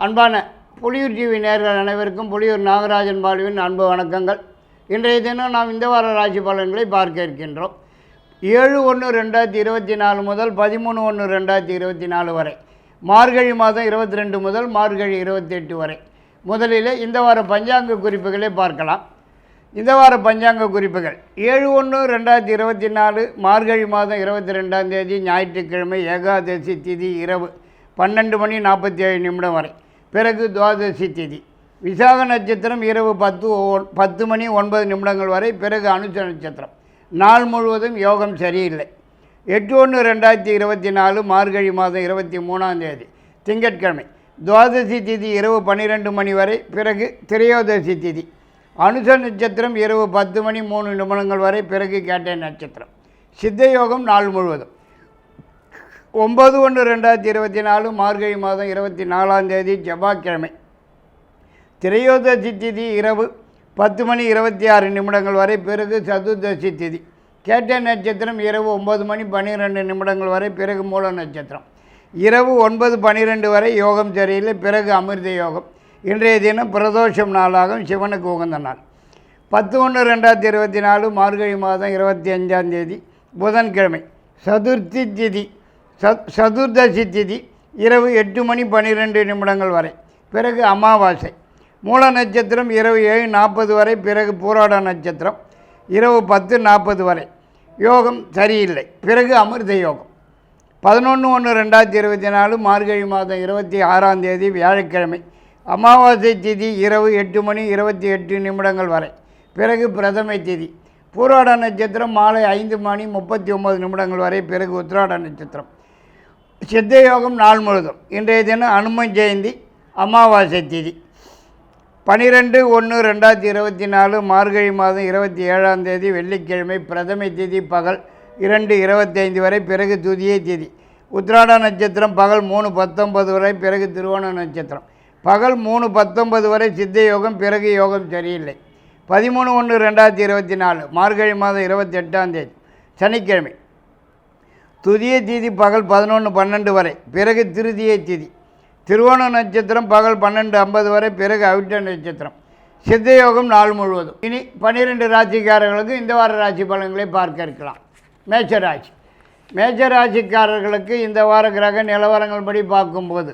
அன்பான புலியூர் டிவி நேயர்கள் அனைவருக்கும் புலியூர் நாகராஜன் பாலுவின் அன்பு வணக்கங்கள். இன்றைய தினம் நாம் இந்த வார ராசி பலன்களை பார்க்க இருக்கின்றோம். 7/1/2024 முதல் 13/1/2024 வரை, மார்கழி மாதம் 22 முதல் மார்கழி 28 வரை. முதலில் இந்த வார பஞ்சாங்க குறிப்புகளை பார்க்கலாம். இந்த வார பஞ்சாங்க குறிப்புகள்: 7/1/2024 மார்கழி மாதம் 22ஆம் தேதி ஞாயிற்றுக்கிழமை, ஏகாதசி திதி இரவு 12:47 வரை, பிறகு துவாதசி திதி. விசாக நட்சத்திரம் இரவு 10:09 வரை, பிறகு அனுச நட்சத்திரம். நாள் முழுவதும் யோகம் சரியில்லை. 8/1/2024 மார்கழி மாதம் 23ஆம் தேதி திங்கட்கிழமை, துவாதசி திதி இரவு 12 வரை, பிறகு திரையோதசி திதி. அனுச நட்சத்திரம் இரவு 10:03 வரை, பிறகு கேட்டை நட்சத்திரம். சித்த யோகம் நாள் முழுவதும். 9/1/2024 மார்கழி மாதம் 24ஆம் தேதி செவ்வாய்க்கிழமை, திரையோதசி திதி இரவு 10:26 வரை, பிறகு சதுர்தசி திதி. கேட்டை நட்சத்திரம் இரவு 9:12 வரை, பிறகு மூல நட்சத்திரம். இரவு 9:12 வரை யோகம் சரியில்லை, பிறகு அமிர்த யோகம். இன்றைய தினம் பிரதோஷம் நாளாகும், சிவனுக்கு உகந்த நாள். 10/1/2024 மார்கழி மாதம் 25ஆம் தேதி புதன்கிழமை, சதுர்த்தி திதி. சதுர்தசி திதி இரவு 8:12 வரை, பிறகு அமாவாசை. மூல நட்சத்திரம் இரவு 7:40 வரை, பிறகு பூராட நட்சத்திரம் இரவு 10:40 வரை. யோகம் சரியில்லை, பிறகு அமிர்த யோகம். 11/1/2024 மார்கழி மாதம் 26ஆம் தேதி வியாழக்கிழமை, அமாவாசை திதி இரவு 8:28 வரை, பிறகு பிரதமை திதி. பூராட நட்சத்திரம் மாலை 5:39 வரை, பிறகு உத்திராட நட்சத்திரம். சித்த யோகம் நாள் முழுதும். இன்றைய தினம் அனுமன் ஜெயந்தி, அமாவாசை திதி. 12/1/2024 மார்கழி மாதம் 27ஆம் தேதி வெள்ளிக்கிழமை, பிரதமை திதி பகல் 2:25 வரை, பிறகு துதியை திதி. உத்திராட நட்சத்திரம் பகல் 3:19 வரை, பிறகு திருவோண நட்சத்திரம். பகல் 3:19 வரை சித்த யோகம், பிறகு யோகம் சரியில்லை. 13/1/2024 மார்கழி மாதம் 28ஆம் தேதி சனிக்கிழமை, துதியை திதி பகல் 11:12 வரை, பிறகு திருதியை திதி. திருவோண நட்சத்திரம் பகல் 12:50 வரை, பிறகு அவிட்ட நட்சத்திரம். சித்த யோகம் நாள் முழுவதும். இனி 12 ராசிக்காரர்களுக்கு இந்த வார ராசி பலன்களை பார்க்க இருக்கலாம். மேஷராசி. மேஷராசிக்காரர்களுக்கு இந்த வார கிரக நிலவரங்கள் படி பார்க்கும்போது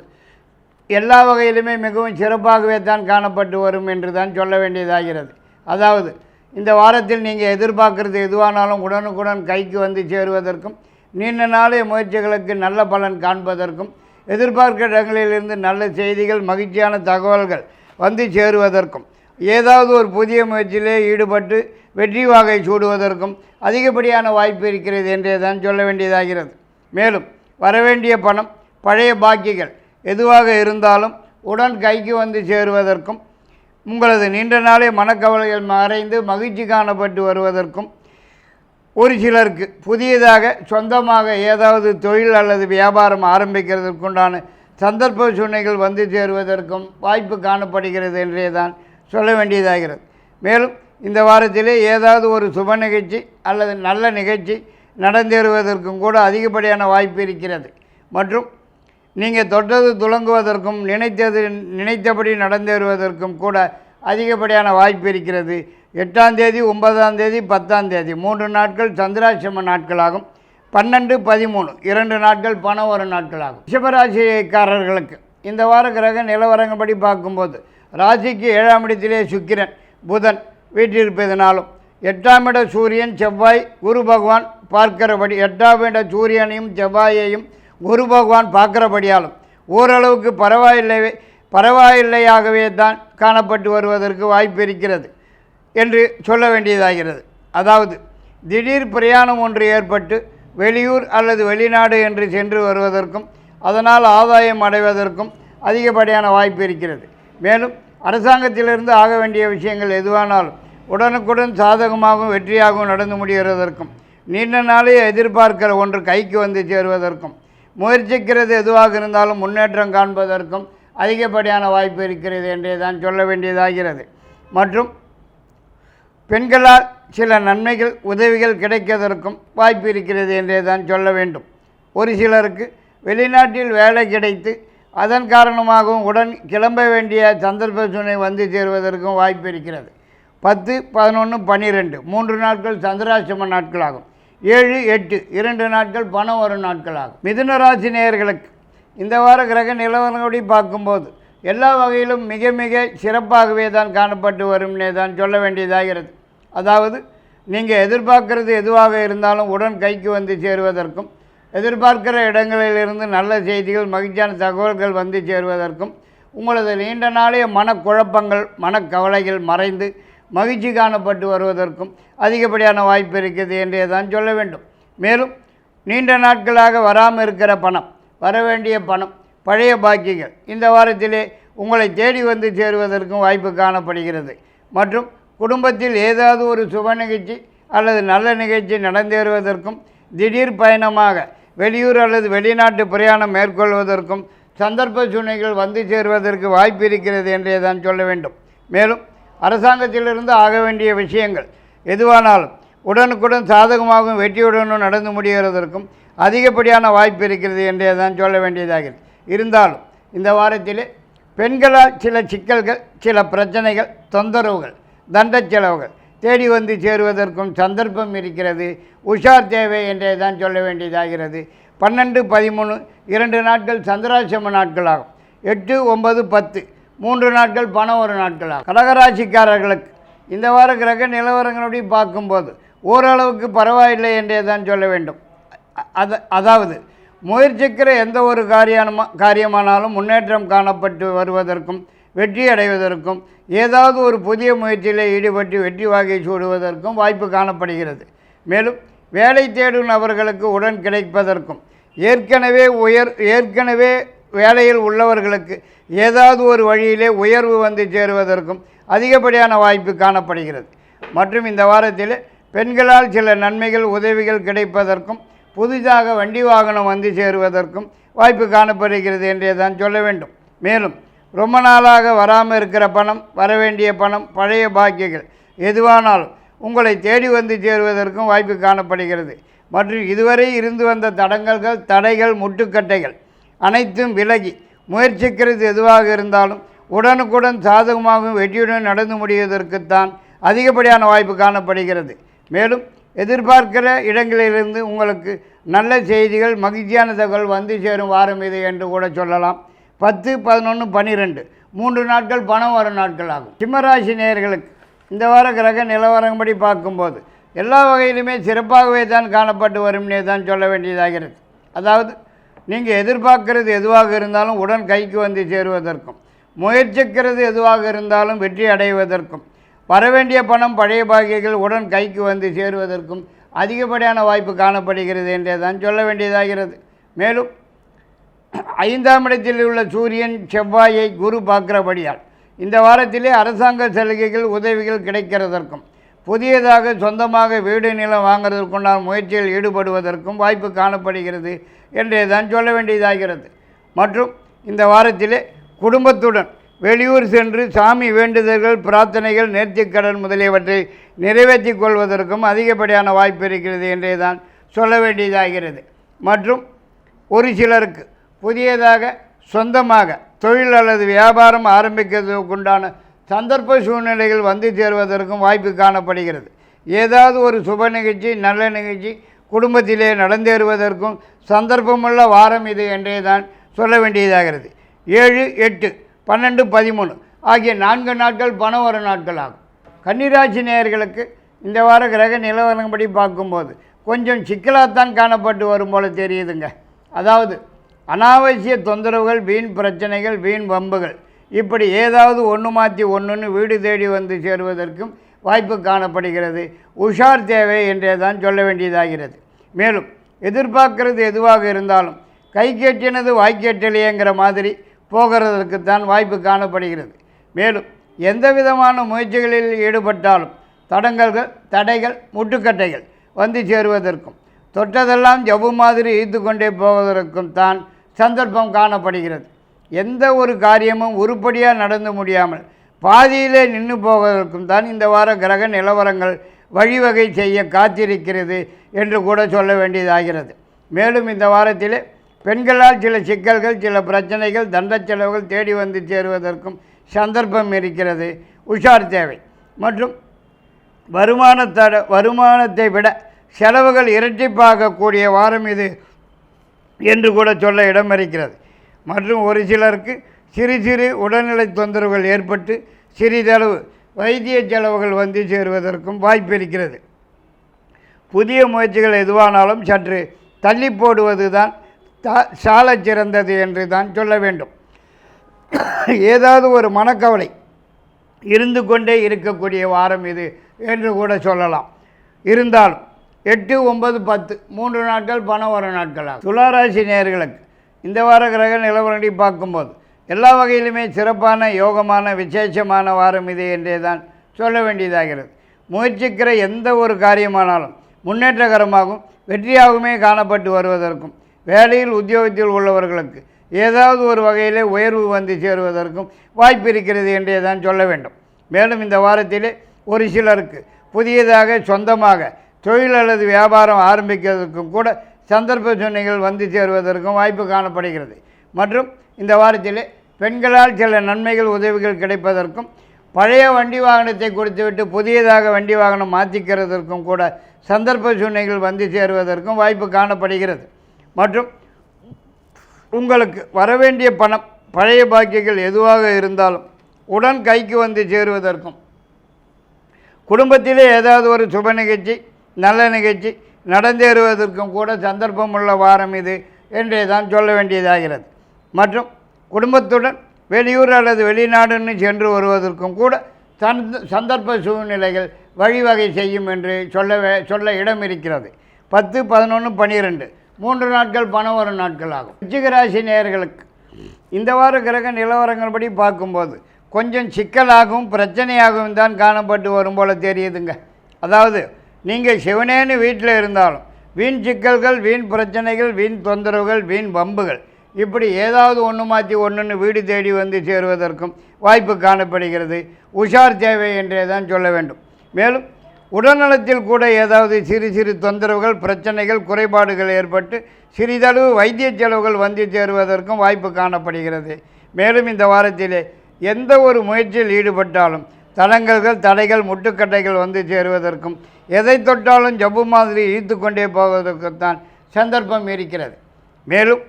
எல்லா வகையிலுமே மிகவும் சிறப்பாகவே தான் காணப்பட்டு வரும் என்று தான் சொல்ல வேண்டியதாகிறது. அதாவது இந்த வாரத்தில் நீங்கள் எதிர்பார்க்குறது எதுவானாலும் உடனுக்குடன் கைக்கு வந்து சேருவதற்கும், நீண்ட நாளைய முயற்சிகளுக்கு நல்ல பலன் காண்பதற்கும், எதிர்பார்க்கிற இடங்களிலிருந்து நல்ல செய்திகள், மகிழ்ச்சியான தகவல்கள் வந்து சேருவதற்கும், ஏதாவது ஒரு புதிய முயற்சியிலே ஈடுபட்டு வெற்றி வாகை சூடுவதற்கும் அதிகப்படியான வாய்ப்பு இருக்கிறது என்றே தான் சொல்ல வேண்டியதாகிறது. மேலும் வரவேண்டிய பணம், பழைய பாக்கிகள் எதுவாக இருந்தாலும் உடன் கைக்கு வந்து சேருவதற்கும், உங்களது நீண்ட நாளே மனக்கவலைகள் மறைந்து மகிழ்ச்சி காணப்பட்டு வருவதற்கும், ஒரு சிலருக்கு புதியதாக சொந்தமாக ஏதாவது தொழில் அல்லது வியாபாரம் ஆரம்பிக்கிறதுக்குண்டான சந்தர்ப்ப சூழ்நிலைகள் வந்து சேருவதற்கும் வாய்ப்பு காணப்படுகிறது என்றே தான் சொல்ல வேண்டியதாகிறது. மேலும் இந்த வாரத்திலே ஏதாவது ஒரு சுப நிகழ்ச்சி அல்லது நல்ல நிகழ்ச்சி நடந்தேறுவதற்கும் கூட அதிகப்படியான வாய்ப்பு இருக்கிறது. மற்றும் நீங்கள் தொட்டது துலங்குவதற்கும் நினைத்தபடி நடந்தேறுவதற்கும் கூட அதிகப்படியான வாய்ப்பு இருக்கிறது. 8ஆம் தேதி, 9ஆம் தேதி, 10ஆம் தேதி 3 நாட்கள் சந்திராசிரம நாட்களாகும். 12, 13 2 நாட்கள் பண வரும் நாட்களாகும். ரிஷபராசிக்காரர்களுக்கு இந்த வார கிரக நிலவரங்கப்படி பார்க்கும்போது ராசிக்கு 7ஆம் இடத்திலே சுக்கிரன், புதன் வீற்றிருப்பதனாலும், 8ஆம் இட சூரியன், செவ்வாய், குரு பகவான் பார்க்கிறபடி 8ஆம் இட சூரியனையும் செவ்வாயையும் குரு பகவான் பார்க்கிறபடியாலும் ஓரளவுக்கு பரவாயில்லையாகவே தான் காணப்பட்டு வருவதற்கு வாய்ப்பு இருக்கிறது என்று சொல்ல வேண்டியதாகிறது. அதாவது திடீர் பிரயாணம் ஒன்று ஏற்பட்டு வெளியூர் அல்லது வெளிநாடு என்று சென்று வருவதற்கும், அதனால் ஆதாயம் அடைவதற்கும் அதிகப்படியான வாய்ப்பு இருக்கிறது. மேலும் அரசாங்கத்திலிருந்து ஆக வேண்டிய விஷயங்கள் எதுவானாலும் உடனுக்குடன் சாதகமாகவும் வெற்றியாகவும் நடந்து முடிகிறதற்கும், நீண்ட நாளே எதிர்பார்க்கிற ஒன்று கைக்கு வந்து சேருவதற்கும், முயற்சிக்கிறது எதுவாக இருந்தாலும் முன்னேற்றம் காண்பதற்கும் அதிகப்படியான வாய்ப்பு இருக்கிறது என்றே தான் சொல்ல வேண்டியதாகிறது. மற்றும் பெண்களால் சில நன்மைகள், உதவிகள் கிடைப்பதற்கும் வாய்ப்பு இருக்கிறது என்றே தான் சொல்ல வேண்டும். ஒரு சிலருக்கு வெளிநாட்டில் வேலை கிடைத்து அதன் காரணமாகவும் உடன் கிளம்ப வேண்டிய சந்தர்ப்ப சூழ்நிலை வந்து சேருவதற்கும் வாய்ப்பு இருக்கிறது. 10, 11, 12 3 நாட்கள் சந்திராசிரம நாட்களாகும். 7, 8 2 நாட்கள் பணம் வரும் நாட்களாகும். மிதுன ராசி நேயர்களுக்கு இந்த வார கிரக நிலவரங்களை பார்க்கும்போது எல்லா வகையிலும் மிக மிக சிறப்பாகவே தான் காணப்பட்டு வரும்னே தான் சொல்ல வேண்டியதாகிறது. அதாவது நீங்கள் எதிர்பார்க்கிறது எதுவாக இருந்தாலும் உடன் கைக்கு வந்து சேருவதற்கும், எதிர்பார்க்கிற இடங்களிலிருந்து நல்ல செய்திகள் மகிழ்ச்சியான தகவல்கள் வந்து சேருவதற்கும், உங்களது நீண்ட நாளைய மனக்குழப்பங்கள் மனக்கவலைகள் மறைந்து மகிழ்ச்சி காணப்பட்டு வருவதற்கும் அதிகப்படியான வாய்ப்பு இருக்குது என்றே தான் சொல்ல வேண்டும். மேலும் நீண்ட நாட்களாக வராமல் இருக்கிற பணம், வரவேண்டிய பணம், பழைய பாக்கிகள் இந்த வாரத்திலே உங்களை தேடி வந்து சேருவதற்கும் வாய்ப்பு காணப்படுகிறது. மற்றும் குடும்பத்தில் ஏதாவது ஒரு சுப நிகழ்ச்சி அல்லது நல்ல நிகழ்ச்சி நடந்தேறுவதற்கும், திடீர் பயணமாக வெளியூர் அல்லது வெளிநாட்டு பிரயாணம் மேற்கொள்வதற்கும் சந்தர்ப்ப சூழ்நிலைகள் வந்து சேருவதற்கு வாய்ப்பு இருக்கிறது என்றே தான் சொல்ல வேண்டும். மேலும் அரசாங்கத்திலிருந்து ஆக வேண்டிய விஷயங்கள் எதுவானாலும் உடனுக்குடன் சாதகமாகவும் வெற்றியுடனும் நடந்து முடிகிறதற்கும் அதிகப்படியான வாய்ப்பு இருக்கிறது என்றே தான் சொல்ல வேண்டியதாகிறது. இருந்தாலும் இந்த வாரத்திலே பெண்களால் சில சிக்கல்கள், சில பிரச்சனைகள், தொந்தரவுகள், தண்ட செலவுகள் தேடி வந்து சேருவதற்கும் சந்தர்ப்பம் இருக்கிறது. உஷார் தேவை என்றே தான் சொல்ல வேண்டியதாகிறது. 12, 13 2 நாட்கள் சந்திராசிரம நாட்களாகும். 8, 9, 10 3 நாட்கள் பணம் ஒரு நாட்களாகும். கடகராசிக்காரர்களுக்கு இந்த வார கிரக நிலவரங்களுடைய பார்க்கும்போது ஓரளவுக்கு பரவாயில்லை என்றே தான் சொல்ல வேண்டும். அதாவது முயற்சிக்கிற எந்த ஒரு காரியமானாலும் முன்னேற்றம் காணப்பட்டு வருவதற்கும், வெற்றி அடைவதற்கும், ஏதாவது ஒரு புதிய முயற்சியில் ஈடுபட்டு வெற்றி வாகை சூடுவதற்கும் வாய்ப்பு காணப்படுகிறது. மேலும் வேலை தேடும் நபர்களுக்கு உடன் கிடைப்பதற்கும், ஏற்கனவே வேலையில் உள்ளவர்களுக்கு ஏதாவது ஒரு வழியிலே உயர்வு வந்து சேருவதற்கும் அதிகப்படியான வாய்ப்பு காணப்படுகிறது. மற்றும் இந்த வாரத்தில் பெண்களால் சில நன்மைகள், உதவிகள் கிடைப்பதற்கும், புதிதாக வண்டி வாகனம் வந்து சேருவதற்கும் வாய்ப்பு காணப்படுகிறது என்றே தான் சொல்ல வேண்டும். மேலும் ரொம்ப நாளாக வராமல் இருக்கிற பணம், வரவேண்டிய பணம், பழைய பாக்கியங்கள் எதுவானாலும் உங்களை தேடி வந்து சேருவதற்கும் வாய்ப்பு காணப்படுகிறது. மற்றும் இதுவரை இருந்து வந்த தடங்கல்கள், தடைகள், முட்டுக்கட்டைகள் அனைத்தும் விலகி முயற்சிக்கிறது எதுவாக இருந்தாலும் உடனுக்குடன் சாதகமாகவும் வெற்றியுடன் நடந்து முடிவதற்குத்தான் அதிகப்படியான வாய்ப்பு காணப்படுகிறது. மேலும் எதிர்பார்க்கிற இடங்களிலிருந்து உங்களுக்கு நல்ல செய்திகள், மகிழ்ச்சியான தகவல் வந்து சேரும் வாரம் இது என்று கூட சொல்லலாம். 10, 11, 12 3 நாட்கள் பணம் வரும் நாட்கள் ஆகும். சிம்மராசி நேயர்களுக்கு இந்த வார கிரக நிலவரம்படி பார்க்கும்போது எல்லா வகையிலுமே சிறப்பாகவே தான் காணப்பட்டு வரும்னே தான் சொல்ல வேண்டியதாகிறது. அதாவது நீங்கள் எதிர்பார்க்கிறது எதுவாக இருந்தாலும் உடன் கைக்கு வந்து சேருவதற்கும், முயற்சிக்கிறது எதுவாக இருந்தாலும் வெற்றி அடைவதற்கும், வரவேண்டிய பணம், பழைய பாக்கியங்கள் உடன் கைக்கு வந்து சேருவதற்கும் அதிகப்படியான வாய்ப்பு காணப்படுகிறது என்றே தான் சொல்ல வேண்டியதாகிறது. மேலும் 5ஆம் இடத்தில் உள்ள சூரியன் செவ்வாயை குரு பார்க்கிறபடியால் இந்த வாரத்திலே அரசாங்க சலுகைகள், உதவிகள் கிடைக்கிறதற்கும், புதியதாக சொந்தமாக வீடு நிலம் வாங்குறதற்குண்டான முயற்சியில் ஈடுபடுவதற்கும் வாய்ப்பு காணப்படுகிறது என்றே தான் சொல்ல வேண்டியதாகிறது. மற்றும் இந்த வாரத்திலே குடும்பத்துடன் வெளியூர் சென்று சாமி வேண்டுதல்கள், பிரார்த்தனைகள், நேர்த்திக்கடன் முதலியவற்றை நிறைவேற்றி கொள்வதற்கும் அதிகப்படியான வாய்ப்பு இருக்கிறது என்றே தான் சொல்ல வேண்டியதாகிறது. மற்றும் ஒரு சிலருக்கு புதியதாக சொந்தமாக தொழில் அல்லது வியாபாரம் ஆரம்பிக்கிறதுக்குண்டான சந்தர்ப்ப சூழ்நிலைகள் வந்து சேருவதற்கும் வாய்ப்பு காணப்படுகிறது. ஏதாவது ஒரு சுப நிகழ்ச்சி, நல்ல நிகழ்ச்சி குடும்பத்திலே நடந்தேறுவதற்கும் சந்தர்ப்பமுள்ள வாரம் இது என்றே தான் சொல்ல வேண்டியதாகிறது. 7, 8, 12, 13 ஆகிய 4 நாட்கள் பணம் வரும் நாட்கள் ஆகும். கன்னிராசி நேயர்களுக்கு இந்த வார கிரக நிலவரப்படி பார்க்கும்போது கொஞ்சம் சிக்கலாகத்தான் காணப்பட்டு வரும் போல தெரியுதுங்க. அதாவது அனாவசிய தொந்தரவுகள், வீண் பிரச்சனைகள், வீண் வம்புகள் இப்படி ஏதாவது ஒன்று மாற்றி ஒன்றுன்னு வீடு தேடி வந்து சேருவதற்கும் வாய்ப்பு காணப்படுகிறது. உஷார் தேவை என்றே தான் சொல்ல வேண்டியதாகிறது. மேலும் எதிர்பார்க்கிறது எதுவாக இருந்தாலும் கை கேட்டினது வாய்க்கேட்டலையேங்கிற மாதிரி போகிறதற்குத்தான் வாய்ப்பு காணப்படுகிறது. மேலும் எந்த விதமான முயற்சிகளில் ஈடுபட்டாலும் தடங்கல்கள், தடைகள், முட்டுக்கட்டைகள் வந்து சேருவதற்கும், தொட்டதெல்லாம் ஜவ்வு மாதிரி ஈர்த்து கொண்டே போவதற்கும் தான் சந்தர்ப்பம் காணப்படுகிறது. எந்த ஒரு காரியமும் உருப்படியாக நடந்து முடியாமல் பாதியிலே நின்று போவதற்கும் தான் இந்த வார கிரக நிலவரங்கள் வழிவகை செய்ய காத்திருக்கிறது என்று கூட சொல்ல வேண்டியதாகிறது. மேலும் இந்த வாரத்திலே பெண்களால் சில சிக்கல்கள் சில பிரச்சனைகள் தண்ட செலவுகள் தேடி வந்து சேருவதற்கும் சந்தர்ப்பம் இருக்கிறது. உஷார் தேவை. மற்றும் வருமானத்தை விட செலவுகள் இரட்டிப்பாகக்கூடிய வாரம் இது என்று கூட சொல்ல இடம் இருக்கிறது. மற்றும் ஒரு சிலருக்கு சிறு சிறு உடல்நிலை தொந்தரவுகள் ஏற்பட்டு சிறிதளவு வைத்திய செலவுகள் வந்து சேருவதற்கும் வாய்ப்பு இருக்கிறது. புதிய முயற்சிகள் எதுவானாலும் சற்று தள்ளி போடுவது தான் சால சிறந்தது என்று தான் சொல்ல வேண்டும். ஏதாவது ஒரு மனக்கவலை இருந்து கொண்டே இருக்கக்கூடிய வாரம் இது என்று கூட சொல்லலாம். இருந்தாலும் 8, 9, 10 3 நாட்கள் பணம் வரும் நாட்களாகும். துளாராசி நேயர்களுக்கு இந்த வார கிரக நிலவரப்படி பார்க்கும்போது எல்லா வகையிலுமே சிறப்பான யோகமான விசேஷமான வாரம் இது என்றே தான் சொல்ல வேண்டியதாகிறது. முயற்சிக்கிற எந்த ஒரு காரியமானாலும் முன்னேற்றகரமாகவும் வெற்றியாகவுமே காணப்பட்டு வருவதற்கும் வேலையில் உத்தியோகத்தில் உள்ளவர்களுக்கு ஏதாவது ஒரு வகையிலே உயர்வு வந்து சேருவதற்கும் வாய்ப்பு இருக்கிறது என்றே தான் சொல்ல வேண்டும். மேலும் இந்த வாரத்திலே ஒரு சிலருக்கு புதியதாக சொந்தமாக தொழில் அல்லது வியாபாரம் ஆரம்பிக்கிறதுக்கும் கூட சந்தர்ப்ப சூழ்நிலைகள் வந்து சேருவதற்கும் வாய்ப்பு காணப்படுகிறது. மற்றும் இந்த வாரத்திலே பெண்களால் சில நன்மைகள் உதவிகள் கிடைப்பதற்கும் பழைய வண்டி வாகனத்தை கொடுத்துவிட்டு புதியதாக வண்டி வாகனம் மாற்றிக்கிறதற்கும் கூட சந்தர்ப்ப சூழ்நிலைகள் வந்து சேருவதற்கும் வாய்ப்பு காணப்படுகிறது. மற்றும் உங்களுக்கு வரவேண்டிய பணம் பழைய பாக்கியங்கள் எதுவாக இருந்தாலும் உடன் கைக்கு வந்து சேருவதற்கும் குடும்பத்திலே ஏதாவது ஒரு சுப நிகழ்ச்சி நல்ல நிகழ்ச்சி நடந்தேறுவதற்கும் கூட சந்தர்ப்பம் உள்ள வாரம் இது என்றே தான் சொல்ல வேண்டியதாகிறது. மற்றும் குடும்பத்துடன் வெளியூர் அல்லது வெளிநாடுன்னு சென்று வருவதற்கும் கூட சந்தர்ப்ப சூழ்நிலைகள் வழிவகை செய்யும் என்று சொல்ல இடம் இருக்கிறது. 10, 11, 12 3 நாட்கள் பணம் வரும் நாட்கள் ஆகும். விருச்சிகராசி நேயர்களுக்கு இந்த வார கிரக நிலவரங்கள் படி பார்க்கும்போது கொஞ்சம் சிக்கலாகவும் பிரச்சனையாகவும் தான் காணப்பட்டு வரும் போல் தெரியுதுங்க. அதாவது நீங்கள் சிவனேன்னு வீட்டில் இருந்தாலும் வீண் சிக்கல்கள் வீண் பிரச்சனைகள் வீண் தொந்தரவுகள் வீண் வம்புகள் இப்படி ஏதாவது ஒன்று மாற்றி ஒன்றுன்னு வீடு தேடி வந்து சேருவதற்கும் வாய்ப்பு காணப்படுகிறது. உஷார் தேவை என்றே தான் சொல்ல வேண்டும். மேலும் உடல்நலத்தில் கூட ஏதாவது சிறு சிறு தொந்தரவுகள் பிரச்சனைகள் குறைபாடுகள் ஏற்பட்டு சிறிதளவு வைத்திய செலவுகள் வந்து சேருவதற்கும் வாய்ப்பு காணப்படுகிறது. மேலும் இந்த வாரத்திலே எந்த ஒரு முயற்சியில் ஈடுபட்டாலும் தடங்கல்கள் தடைகள் முட்டுக்கட்டைகள் வந்து சேருவதற்கும் எதை தொட்டாலும் ஜப்பு மாதிரி இழுத்து கொண்டே போவதற்குத்தான் சந்தர்ப்பம் இருக்கிறது. மேலும்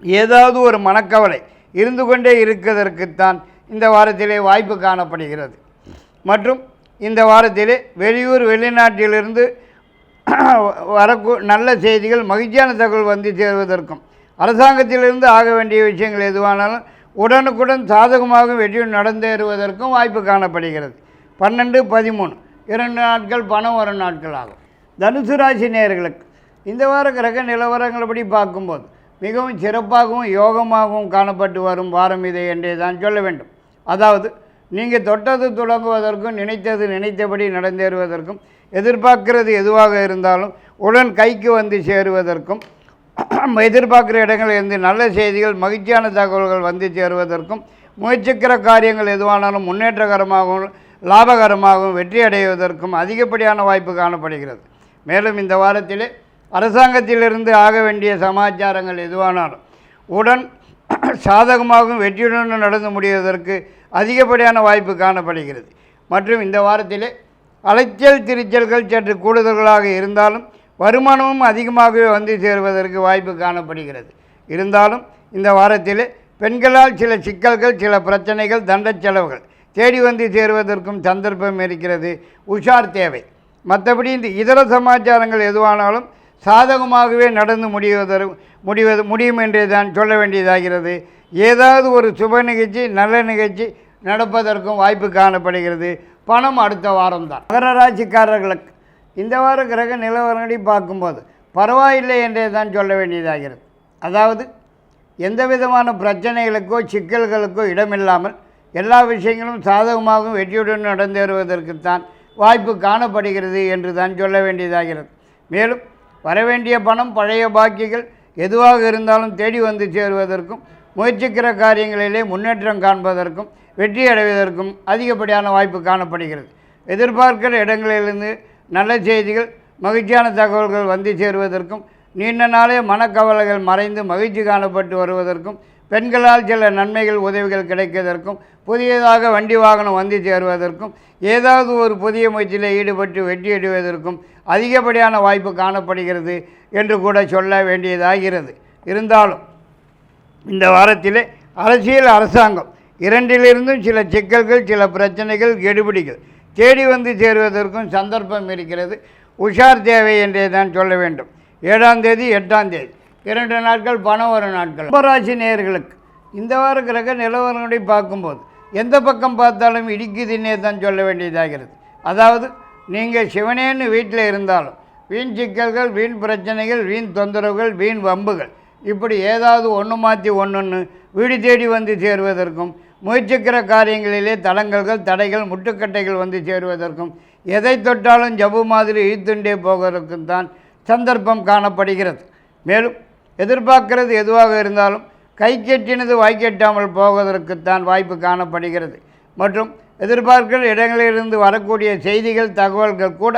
ஏதாவது ஒரு மனக்கவலை இருந்து கொண்டே இருக்கிறதற்குத்தான் இந்த வாரத்திலே வாய்ப்பு காணப்படுகிறது. மற்றும் இந்த வாரத்திலே வெளியூர் வெளிநாட்டிலிருந்து நல்ல செய்திகள் மகிழ்ச்சியான தகவல் வந்து சேருவதற்கும் அரசாங்கத்திலிருந்து ஆக வேண்டிய விஷயங்கள் எதுவானாலும் உடனுக்குடன் சாதகமாக வெற்றி நடந்தேறுவதற்கும் வாய்ப்பு காணப்படுகிறது. 12, 13 2 நாட்கள் பணம் வரும் நாட்கள் ஆகும். தனுசு ராசி நேயர்களுக்கு இந்த வார கிரக நிலவரங்கள்படி பார்க்கும்போது மிகவும் சிறப்பாகவும் யோகமாகவும் காணப்பட்டு வரும் வாரம் இதை என்றே தான் சொல்ல வேண்டும். அதாவது நீங்கள் தொட்டது தொடங்குவதற்கும் நினைத்தது நினைத்தபடி நடந்தேறுவதற்கும் எதிர்பார்க்கிறது எதுவாக இருந்தாலும் உடன் கைக்கு வந்து சேருவதற்கும் எதிர்பார்க்குற இடங்களில் இருந்து நல்ல செய்திகள் மகிழ்ச்சியான தகவல்கள் வந்து சேருவதற்கும் முயற்சிக்கிற காரியங்கள் எதுவானாலும் முன்னேற்றகரமாகவும் லாபகரமாகவும் வெற்றி அடைவதற்கும் அதிகப்படியான வாய்ப்பு காணப்படுகிறது. மேலும் இந்த வாரத்திலே அரசாங்கத்திலிருந்து ஆக வேண்டிய சமாச்சாரங்கள் எதுவானாலும் உடன் சாதகமாகவும் வெற்றியுடன் நடந்து முடிவதற்கு அதிகப்படியான வாய்ப்பு காணப்படுகிறது. மற்றும் இந்த வாரத்திலே அலைச்சல் திருச்சல்கள் சற்று கூடுதல்களாக இருந்தாலும் வருமானமும் அதிகமாகவே வந்து சேருவதற்கு வாய்ப்பு காணப்படுகிறது. இருந்தாலும் இந்த வாரத்திலே பெண்களால் சில சிக்கல்கள் சில பிரச்சனைகள் தண்ட செலவுகள் தேடி வந்து சேருவதற்கும் சந்தர்ப்பம் இருக்கிறது. உஷார் தேவை. மற்றபடி இந்த இதர சமாச்சாரங்கள் எதுவானாலும் சாதகமாகவே நடந்து முடியும் என்றே தான் சொல்ல வேண்டியதாகிறது. ஏதாவது ஒரு சுப நிகழ்ச்சி நல்ல நிகழ்ச்சி நடப்பதற்கும் வாய்ப்பு காணப்படுகிறது. பணம் அடுத்த வாரம்தான். மகர ராசிக்காரர்களுக்கு இந்த வார கிரக நிலவரங்களை பார்க்கும்போது பரவாயில்லை என்றே தான் சொல்ல வேண்டியதாகிறது. அதாவது எந்த விதமான பிரச்சனைகளுக்கோ சிக்கல்களுக்கோ இடமில்லாமல் எல்லா விஷயங்களும் சாதகமாகவும் வெற்றியுடன் நடந்தேறுவதற்குத்தான் வாய்ப்பு காணப்படுகிறது என்று தான் சொல்ல வேண்டியதாகிறது. மேலும் வரவேண்டிய பணம் பழைய பாக்கிகள் எதுவாக இருந்தாலும் தேடி வந்து சேருவதற்கும் முயற்சிக்கிற காரியங்களிலே முன்னேற்றம் காண்பதற்கும் வெற்றி அடைவதற்கும் அதிகப்படியான வாய்ப்பு காணப்படுகிறது. எதிர்பார்க்கிற இடங்களிலிருந்து நல்ல செய்திகள் மகிழ்ச்சியான தகவல்கள் வந்து சேருவதற்கும் நீண்ட நாளே மனக்கவலைகள் மறைந்து மகிழ்ச்சி காணப்பட்டு வருவதற்கும், பெண்களால் சில நன்மைகள் உதவிகள் கிடைப்பதற்கும், புதியதாக வண்டி வாகனம் வந்து சேருவதற்கும், ஏதாவது ஒரு புதிய முயற்சியில் ஈடுபட்டு வெற்றியடைவதற்கும் அதிகப்படியான வாய்ப்பு காணப்படுகிறது என்று கூட சொல்ல வேண்டியதாகிறது. இருந்தாலும் இந்த வாரத்திலே அரசியல், அரசாங்கம் இரண்டிலிருந்தும் சில சிக்கல்கள், சில பிரச்சனைகள், கெடுபிடிகள் தேடி வந்து சேருவதற்கும் சந்தர்ப்பம் இருக்கிறது. உஷார் தேவை என்றே தான் சொல்ல வேண்டும். 7ஆம் தேதி 8ஆம் தேதி 2 நாட்கள் பணம் வரும் நாட்கள். கும்பராசி நேயர்களுக்கு இந்த வார கிரக நிலவரங்களை பார்க்கும்போது எந்த பக்கம் பார்த்தாலும் இடிக்குதுன்னே தான் சொல்ல வேண்டியதாகிறது. அதாவது நீங்கள் சிவனேன்னு வீட்டில் இருந்தாலும் வீண் சிக்கல்கள், வீண் பிரச்சனைகள், வீண் தொந்தரவுகள், வீண் வம்புகள் இப்படி ஏதாவது ஒன்று மாற்றி ஒன்று வீடு தேடி வந்து சேருவதற்கும், முயற்சிக்கிற காரியங்களிலே தடங்கல்கள், தடைகள், முட்டுக்கட்டைகள் வந்து சேருவதற்கும், எதை தொட்டாலும் ஜவ்வு மாதிரி இழுத்துண்டே போவதற்கும் தான் சந்தர்ப்பம் காணப்படுகிறது. மேலும் எதிர்பார்க்கிறது எதுவாக இருந்தாலும் கை கெட்டினது வாய்க்கெட்டாமல் போவதற்குத்தான் வாய்ப்பு காணப்படுகிறது. மற்றும் எதிர்பார்க்கிற இடங்களிலிருந்து வரக்கூடிய செய்திகள், தகவல்கள் கூட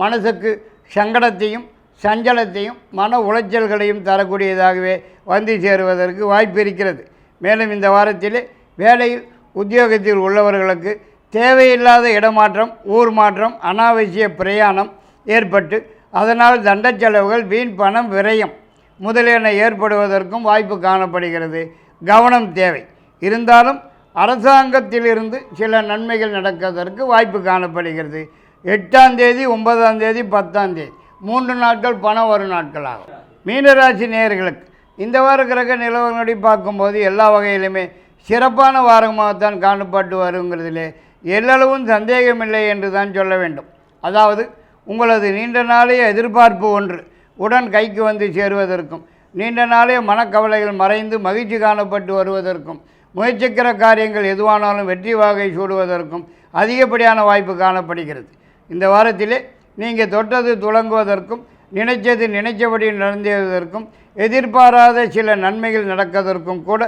மனசுக்கு சங்கடத்தையும், சஞ்சலத்தையும், மன உளைச்சல்களையும் தரக்கூடியதாகவே வந்து சேருவதற்கு வாய்ப்பு இருக்கிறது. மேலும் இந்த வாரத்திலே வேலையில், உத்தியோகத்தில் உள்ளவர்களுக்கு தேவையில்லாத இடமாற்றம், ஊர் மாற்றம், அனாவசிய பிரயாணம் ஏற்பட்டு அதனால் தண்ட செலவுகள், வீண் பணம் விரயம் முதலியன ஏற்படுவதற்கும் வாய்ப்பு காணப்படுகிறது. கவனம் தேவை. இருந்தாலும் அரசாங்கத்திலிருந்து சில நன்மைகள் நடப்பதற்கு வாய்ப்பு காணப்படுகிறது. 8ஆம் தேதி, 9ஆம் தேதி, 10ஆம் தேதி 3 நாட்கள் பணம் வரும் நாட்களாகும். மீனராசி நேயர்களுக்கு இந்த வார கிரக நிலவரங்களை பார்க்கும்போது எல்லா வகையிலுமே சிறப்பான வாரமாகத்தான் காணப்பட்டு வருங்கிறதிலே எல்லளவும் சந்தேகமில்லை என்று தான் சொல்ல வேண்டும். அதாவது உங்களது நீண்ட நாளைய எதிர்பார்ப்பு ஒன்று உடன் கைக்கு வந்து சேருவதற்கும், நீண்ட நாளைய மனக்கவலைகள் மறைந்து மகிழ்ச்சி காணப்பட்டு வருவதற்கும், முயற்சிக்கிற காரியங்கள் எதுவானாலும் வெற்றி வாகை சூடுவதற்கும் அதிகப்படியான வாய்ப்பு காணப்படுகிறது. இந்த வாரத்திலே நீங்கள் தொட்டது துளங்குவதற்கும், நினைச்சது நினைச்சபடி நடந்ததற்கும், எதிர்பாராத சில நன்மைகள் நடப்பதற்கும் கூட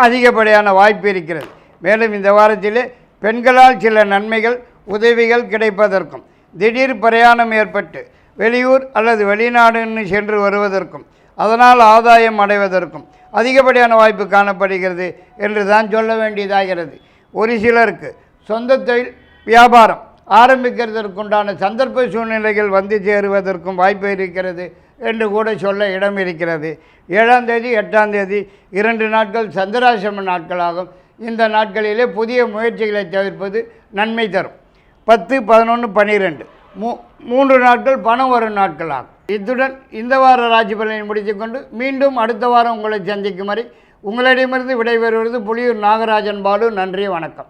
அதிகப்படியான வாய்ப்பு இருக்கிறது. மேலும் இந்த வாரத்திலே பெண்களால் சில நன்மைகள், உதவிகள் கிடைப்பதற்கும், திடீர் பிரயாணம் ஏற்பட்டு வெளியூர் அல்லது வெளிநாடுன்னு சென்று வருவதற்கும், அதனால் ஆதாயம் அடைவதற்கும் அதிகப்படியான வாய்ப்பு காணப்படுகிறது என்று தான் சொல்ல வேண்டியதாகிறது. ஒரு சிலருக்கு சொந்த தொழில், வியாபாரம் ஆரம்பிக்கிறதற்குண்டான சந்தர்ப்ப சூழ்நிலைகள் வந்து சேருவதற்கும் வாய்ப்பு இருக்கிறது என்று கூட சொல்ல இடம் இருக்கிறது. 7ஆம் தேதி 8ஆம் தேதி 2 நாட்கள் சந்திராசிரம நாட்களாகும். இந்த நாட்களிலே புதிய முயற்சிகளை தவிர்ப்பது நன்மை தரும். 10, 11, 12 3 நாட்கள் பணம் வரும் நாட்களாகும். இத்துடன் இந்த வார ராசி பலனை முடித்துக்கொண்டு மீண்டும் அடுத்த வாரம் உங்களை சந்திக்கும் வரை உங்களிடமிருந்து விடைபெறுவது புலியூர் நாகராஜன் பாலு. நன்றி, வணக்கம்.